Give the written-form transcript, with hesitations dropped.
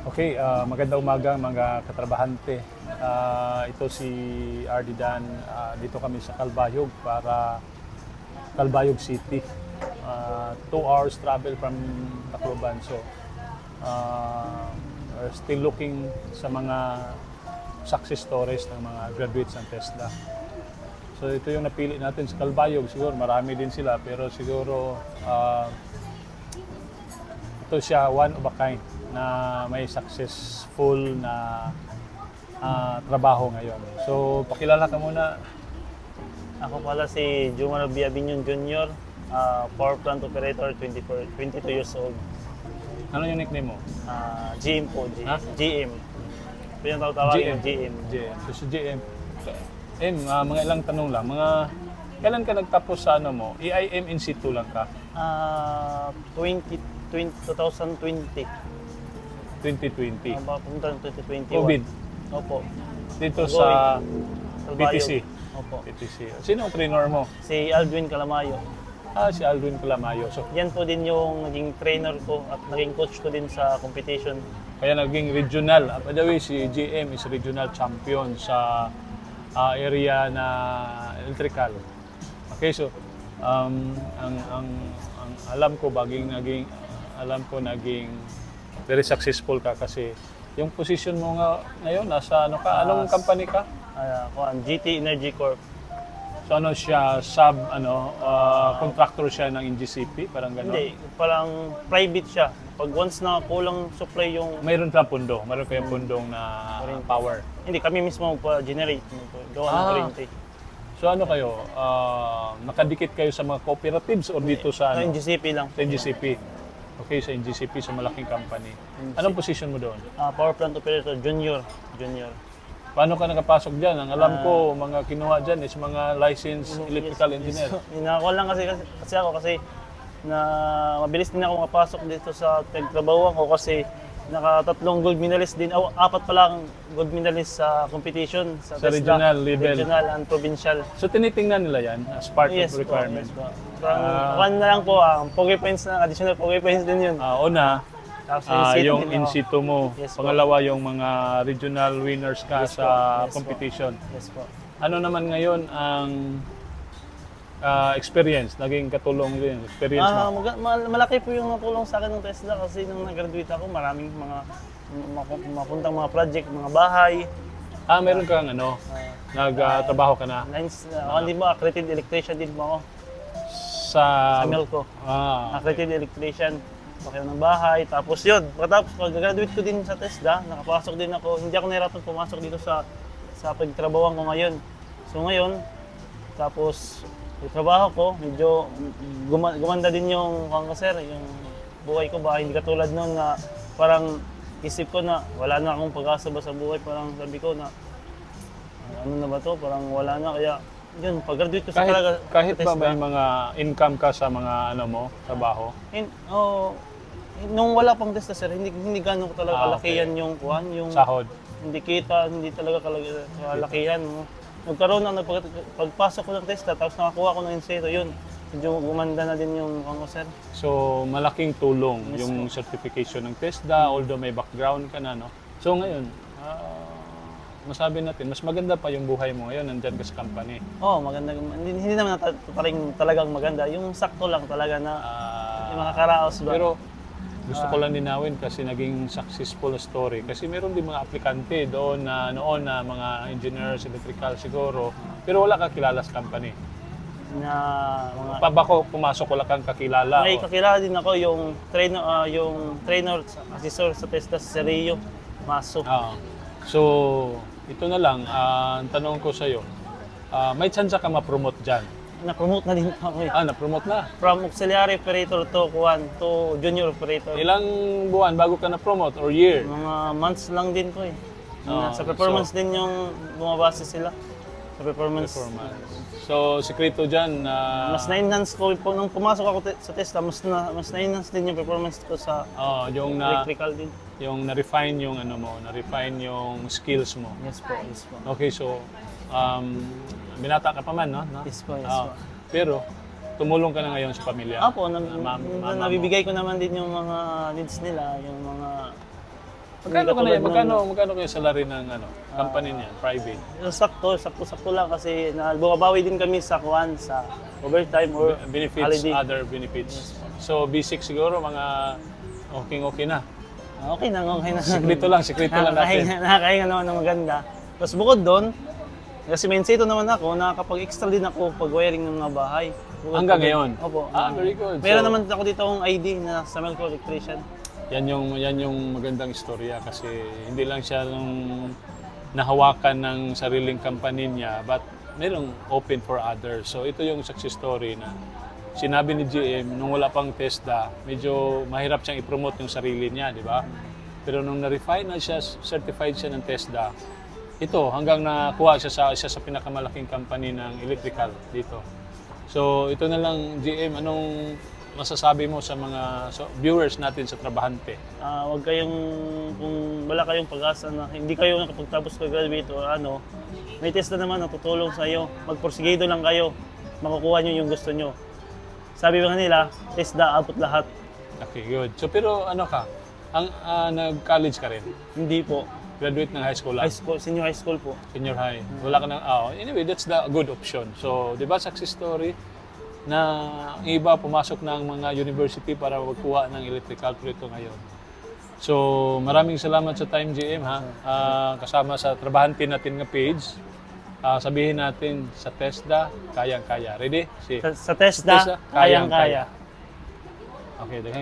Okay, magandang umaga mga katrabahante. Ito si RD Dan. Dito kami sa Calbayog para Calbayog City. 2 hours travel from Tacloban. So, we're still looking sa mga success stories ng mga graduates ng TESDA. So, ito yung napili natin sa Calbayog. Siguro marami din sila pero siguro ito siya one of a kind na may successful na trabaho ngayon. So, pakilala ka muna. Ako pala si Jumar Biabinyon Jr., power plant operator, 22 years old. Ano yung nickname mo? GM po, Ha? GM. Pinatawag GM. GM. So, si GM. Mga ilang tanong lang. Kailan ka nagtapos sa ano mo? EIM in situ lang ka? 2020. 2020. Pumunta ng 2021. COVID. Opo. Dito sa Calbayog. PTC. Opo. PTC. Sino ang trainer mo? Si Aldwin Calamayo. Si Alvin Calamayo. So, Yan po din yung naging trainer ko at naging coach ko din sa competition. kaya naging regional. By the way, si GM is regional champion sa area na electrical. Okay, so ang alam ko naging very successful ka kasi yung position mo nga ngayon nasa ano ka? Anong company ka? GT Energy Corp. So ano siya contractor siya ng NGCP, parang gano'n? Hindi, parang private siya. Pag once na kulang supply yung... Mayroon ka pundo, mayroon kayong pundong na power. Hindi, kami mismo pa-generate. Gawa ng kuryente. So ano kayo, nakadikit kayo sa mga cooperatives o dito sa Sa NGCP lang. Sa NGCP? Okay, sa NGCP, sa malaking company. Anong position mo doon? Power plant operator, junior. Paano ka nakapasok dyan? Ang alam ko, mga kinuha dyan is mga licensed electrical engineer. Nakakuha lang kasi mabilis din ako makapasok dito sa pagtrabahuan ko kasi naka-3 gold medalist din. 4 pa lang gold medalist sa competition. Sa TESDA, regional level. Regional and provincial. So tinitingnan nila yan as part of requirement. Yes po. Parang na lang po, pogi points na, additional pogi points din yun. Una, Tapos yung din in ako. situ mo. Yes po. Pangalawa, yung mga regional winners ka Yes sa po. Yes po. competition. Yes po. Ano naman ngayon ang experience? Naging katulong din. Experience mo? Malaki po yung natulong sa akin ng TESDA kasi nung nag-graduate ako, maraming mga mapuntang mga project, mga bahay. Meron kang nagtrabaho ka na Hindi mo, accredited electrician din mo ako sa sa Melco. Accredited electrician, bakit ng bahay. Tapos yun, pag-graduate ko din sa TESDA, nakapasok din ako, hindi ako nahirapan pumasok dito sa pagtrabawan ko ngayon. So ngayon, tapos yung trabaho ko, medyo gumanda din yung sir, yung buhay ko ba, hindi katulad noon na parang isip ko na wala na akong pag-asa ba sa buhay, parang sabi ko na ano na ba to, parang wala na, kaya yun, pag-graduate ko sa talaga kahit sa ba TESDA. may mga income ka sa mga trabaho? Nung wala pang TESDA sir, hindi gano'n ko talaga kalakihan yung yung Sahod? hindi kita, hindi talaga kalakihan mo. Nagkaroon ng pagpasok ko ng TESDA, tapos nakakuha ko ng inseto, yun. Medyo gumanda na din yung sir. So, malaking tulong Yes, yung certification ng TESDA, although may background ka na, no? So, ngayon, masabi natin, mas maganda pa yung buhay mo ngayon, nandyan ka sa company. Maganda. Hindi naman talagang maganda. Yung sakto lang talaga na yung makakaraos ba. Pero, gusto ko lang linawin kasi naging successful story. Kasi meron din mga aplikante doon na noon na mga engineers, electrical siguro, pero wala kang kilala sa company. Bako pumasok wala kang kakilala. May kakilala din ako yung trainer assessor sa TESDA sa Rio Maso. So, ito na lang, ang tanong ko sa iyo, may chance ka ma-promote dyan? Na-promote na din ako eh. Na-promote na. From auxiliary operator to junior operator. Ilang buwan bago ka na-promote or year? Mga months lang din ko eh. Sa performance din yung bumabase sila. Sa performance. So, sekreto dyan Mas na-enhance ko po nung pumasok ako sa TESDA, mas na-enhance din yung performance ko sa yung electrical din. Yung na-refine yung na-refine yung skills mo. Yes po. Okay, so binata ka pa man, no? Yes po. Pero tumulong ka na ngayon sa pamilya. Nabibigay ko naman din yung mga needs nila, yung mga Magkano kayo salary ng company niya, private? Sakto lang kasi bumabawi din kami sa sa overtime or Benefits, holiday. other benefits. So basic siguro mga okay na. Okay na. Sekreto lang natin. Nakakahinga naman ng maganda. Tapos bukod doon, kasi mensito naman ako, nakakapag-extra din ako pag wiring ng mga bahay. Hanggang ngayon? Opo. Very good. Meron So, naman ako dito akong ID na sa Melco Electrician. yan yung magandang istorya kasi hindi lang siya nahawakan ng sariling company niya but merong open for others. So ito yung success story na sinabi ni GM nung wala pang TESDA, medyo mahirap siyang i-promote yung sarili niya, di ba? Pero nung na-refine na siya, certified siya ng TESDA, ito hanggang nakuha siya sa pinakamalaking company ng electrical dito. So ito na lang GM, anong masasabi mo sa mga viewers natin sa Trabahante? Kung wala kayong pag-asa na hindi kayo nakapagtapos graduate o may test na naman na tutulong sa iyo. Magporsigido lang kayo, makukuha niyo yung gusto niyo. Sabi ba nila, test na abot lahat. Okay, good. So pero nag-college ka rin? Hindi po. Graduate ng high school lang? Senior high school po. Senior high. Wala ka nang, anyway, that's the good option. So, di ba success story na ang iba pumasok ng mga university para magkuha ng electrical pero ito ngayon. So, maraming salamat sa time GM ha. Kasama sa Trabahante natin nga page. Sabihin natin sa TESDA, kayang-kaya. Ready? Sa TESDA, kayang-kaya. Okay,